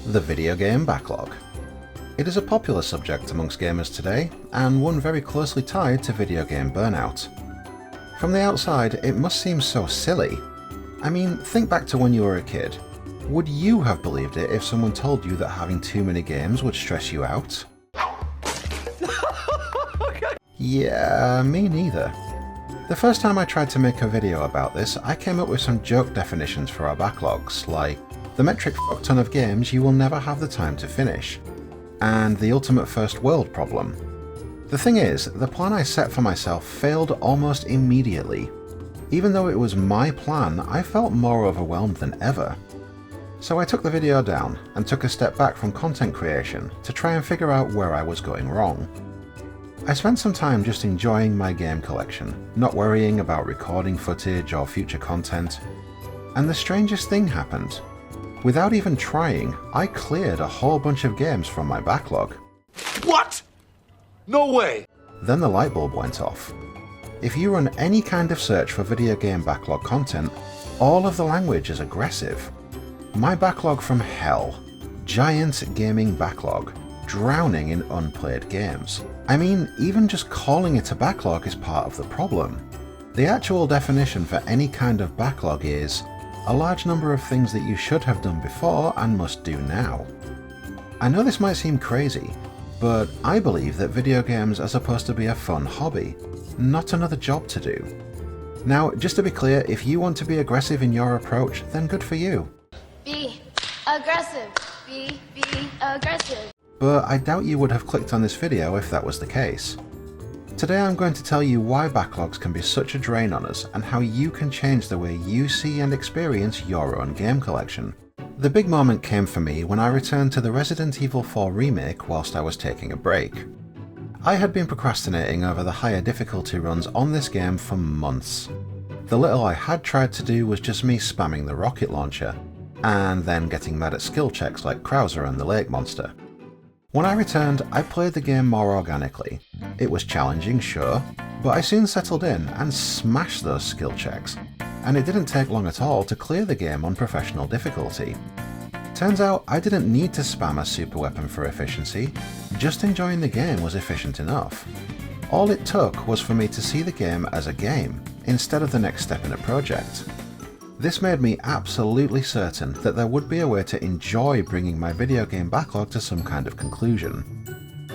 the video game backlog. It is a popular subject amongst gamers today, and one very closely tied to video game burnout. From the outside, it must seem so silly. I mean, think back to when you were a kid. Would you have believed it if someone told you that having too many games would stress you out? Yeah, me neither. The first time I tried to make a video about this, I came up with some joke definitions for our backlogs, like the metric fuck ton of games you will never have the time to finish, and the ultimate first world problem. The thing is, the plan I set for myself failed almost immediately. Even though it was my plan, I felt more overwhelmed than ever. So I took the video down and took a step back from content creation to try and figure out where I was going wrong. I spent some time just enjoying my game collection, not worrying about recording footage or future content. And the strangest thing happened. Without even trying, I cleared a whole bunch of games from my backlog. What? No way! Then the light bulb went off. If you run any kind of search for video game backlog content, all of the language is aggressive. My backlog from hell. Giant gaming backlog. Drowning in unplayed games. I mean, even just calling it a backlog is part of the problem. The actual definition for any kind of backlog is a large number of things that you should have done before and must do now. I know this might seem crazy, but I believe that video games are supposed to be a fun hobby, not another job to do. Now, just to be clear, if you want to be aggressive in your approach, then good for you. Be aggressive. Be aggressive. But I doubt you would have clicked on this video if that was the case. Today I'm going to tell you why backlogs can be such a drain on us and how you can change the way you see and experience your own game collection. The big moment came for me when I returned to the Resident Evil 4 remake whilst I was taking a break. I had been procrastinating over the higher difficulty runs on this game for months. The little I had tried to do was just me spamming the rocket launcher, and then getting mad at skill checks like Krauser and the Lake Monster. When I returned, I played the game more organically. It was challenging, sure, but I soon settled in and smashed those skill checks, and it didn't take long at all to clear the game on professional difficulty. Turns out I didn't need to spam a super weapon for efficiency, just enjoying the game was efficient enough. All it took was for me to see the game as a game, instead of the next step in a project. This made me absolutely certain that there would be a way to enjoy bringing my video game backlog to some kind of conclusion.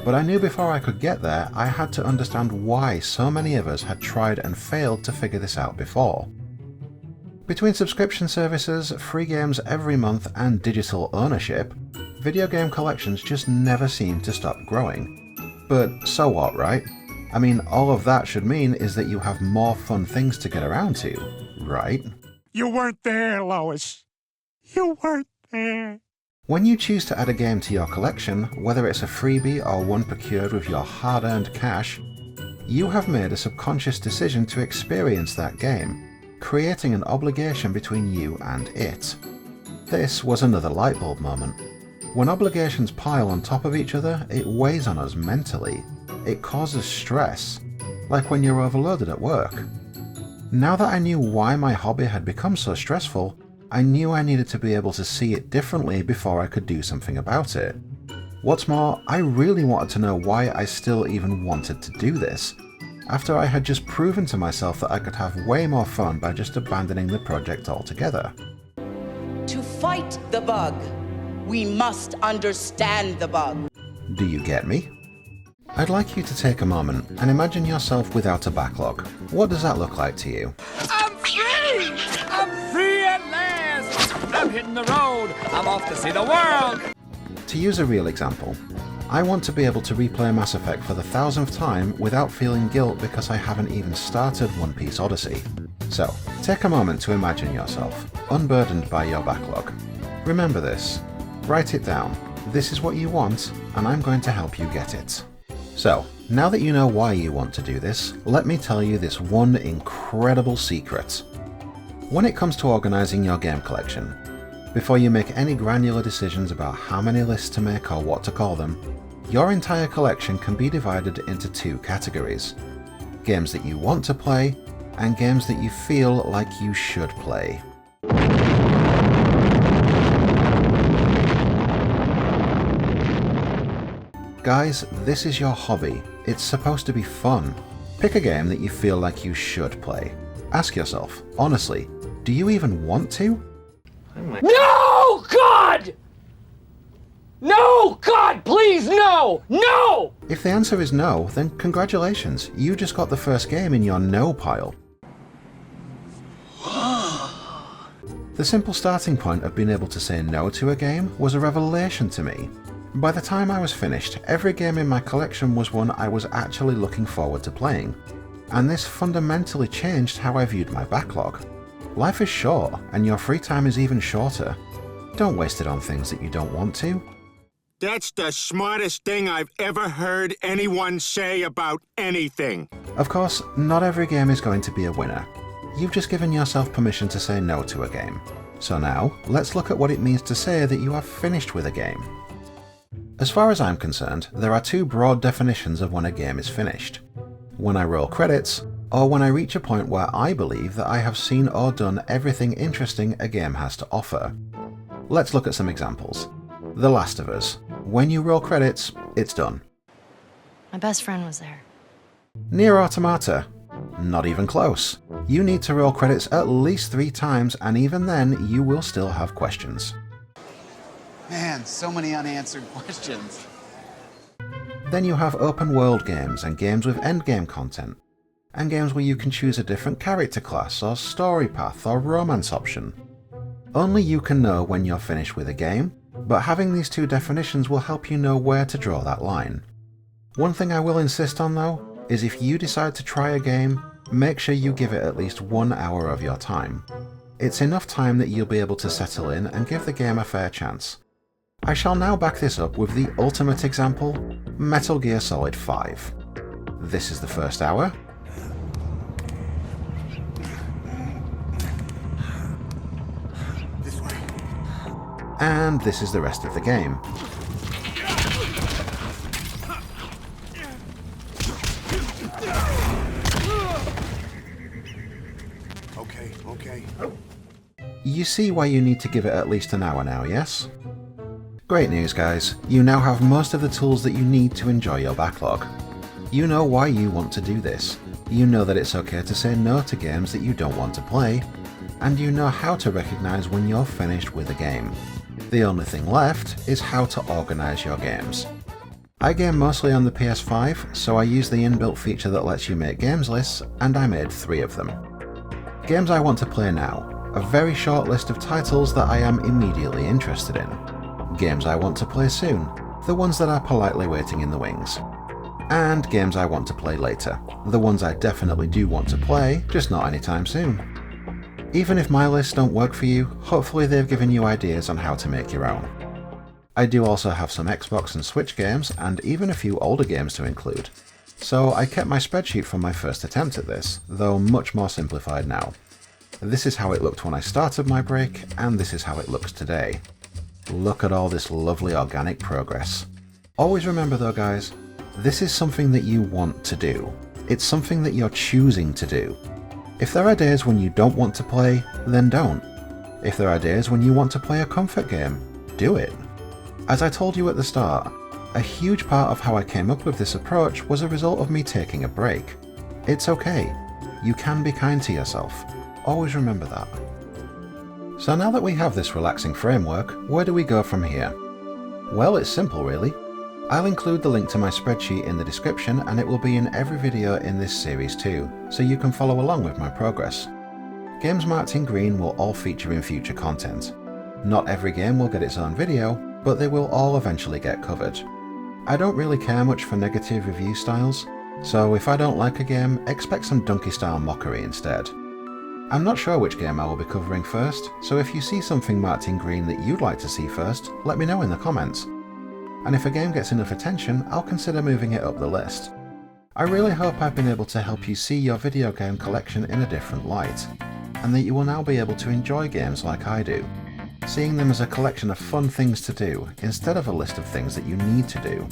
But I knew before I could get there, I had to understand why so many of us had tried and failed to figure this out before. Between subscription services, free games every month, and digital ownership, video game collections just never seem to stop growing. But so what, right? I mean, all of that should mean is that you have more fun things to get around to, right? You weren't there, Lois. You weren't there. When you choose to add a game to your collection, whether it's a freebie or one procured with your hard-earned cash, you have made a subconscious decision to experience that game, creating an obligation between you and it. This was another light bulb moment. When obligations pile on top of each other, it weighs on us mentally. It causes stress, like when you're overloaded at work. Now that I knew why my hobby had become so stressful, I knew I needed to be able to see it differently before I could do something about it. What's more, I really wanted to know why I still even wanted to do this, after I had just proven to myself that I could have way more fun by just abandoning the project altogether. To fight the bug, we must understand the bug. Do you get me? I'd like you to take a moment and imagine yourself without a backlog. What does that look like to you? I'm free! I'm free at last! I'm hitting the road! I'm off to see the world! To use a real example, I want to be able to replay Mass Effect for the 1000th time without feeling guilt because I haven't even started One Piece Odyssey. So, take a moment to imagine yourself, unburdened by your backlog. Remember this. Write it down. This is what you want, and I'm going to help you get it. So, now that you know why you want to do this, let me tell you this one incredible secret. When it comes to organizing your game collection, before you make any granular decisions about how many lists to make or what to call them, your entire collection can be divided into two categories: games that you want to play, and games that you feel like you should play. Guys, this is your hobby. It's supposed to be fun. Pick a game that you feel like you should play. Ask yourself, honestly, do you even want to? No, God! No, God, please, no! No! If the answer is no, then congratulations, you just got the first game in your no pile. The simple starting point of being able to say no to a game was a revelation to me. By the time I was finished, every game in my collection was one I was actually looking forward to playing. And this fundamentally changed how I viewed my backlog. Life is short, and your free time is even shorter. Don't waste it on things that you don't want to. That's the smartest thing I've ever heard anyone say about anything. Of course, not every game is going to be a winner. You've just given yourself permission to say no to a game. So now, let's look at what it means to say that you are finished with a game. As far as I'm concerned, there are two broad definitions of when a game is finished. When I roll credits, or when I reach a point where I believe that I have seen or done everything interesting a game has to offer. Let's look at some examples. The Last of Us. When you roll credits, it's done. My best friend was there. Nier Automata. Not even close. You need to roll credits at least 3 times, and even then, you will still have questions. Man, so many unanswered questions. Then you have open world games and games with endgame content, and games where you can choose a different character class or story path or romance option. Only you can know when you're finished with a game, but having these two definitions will help you know where to draw that line. One thing I will insist on though, is if you decide to try a game, make sure you give it at least 1 hour of your time. It's enough time that you'll be able to settle in and give the game a fair chance. I shall now back this up with the ultimate example, Metal Gear Solid 5. This is the first hour. This way. And this is the rest of the game. Okay. You see why you need to give it at least an hour now, yes? Great news guys, you now have most of the tools that you need to enjoy your backlog. You know why you want to do this, you know that it's okay to say no to games that you don't want to play, and you know how to recognise when you're finished with a game. The only thing left is how to organise your games. I game mostly on the PS5, so I use the inbuilt feature that lets you make games lists, and I made 3 of them. Games I want to play now, a very short list of titles that I am immediately interested in. Games I want to play soon, the ones that are politely waiting in the wings. And games I want to play later, the ones I definitely do want to play, just not anytime soon. Even if my lists don't work for you, hopefully they've given you ideas on how to make your own. I do also have some Xbox and Switch games, and even a few older games to include. So I kept my spreadsheet from my first attempt at this, though much more simplified now. This is how it looked when I started my break, and this is how it looks today. Look at all this lovely organic progress. Always remember though guys, this is something that you want to do. It's something that you're choosing to do. If there are days when you don't want to play, then don't. If there are days when you want to play a comfort game, do it. As I told you at the start, a huge part of how I came up with this approach was a result of me taking a break. It's okay. You can be kind to yourself. Always remember that. So now that we have this relaxing framework, where do we go from here? Well, it's simple really. I'll include the link to my spreadsheet in the description, and it will be in every video in this series too, so you can follow along with my progress. Games marked in green will all feature in future content. Not every game will get its own video, but they will all eventually get covered. I don't really care much for negative review styles, so if I don't like a game, expect some donkey style mockery instead. I'm not sure which game I will be covering first, so if you see something marked in green that you'd like to see first, let me know in the comments. And if a game gets enough attention, I'll consider moving it up the list. I really hope I've been able to help you see your video game collection in a different light, and that you will now be able to enjoy games like I do, seeing them as a collection of fun things to do instead of a list of things that you need to do.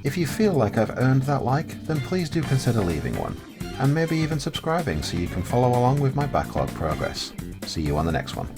If you feel like I've earned that like, then please do consider leaving one, and maybe even subscribing so you can follow along with my backlog progress. See you on the next one.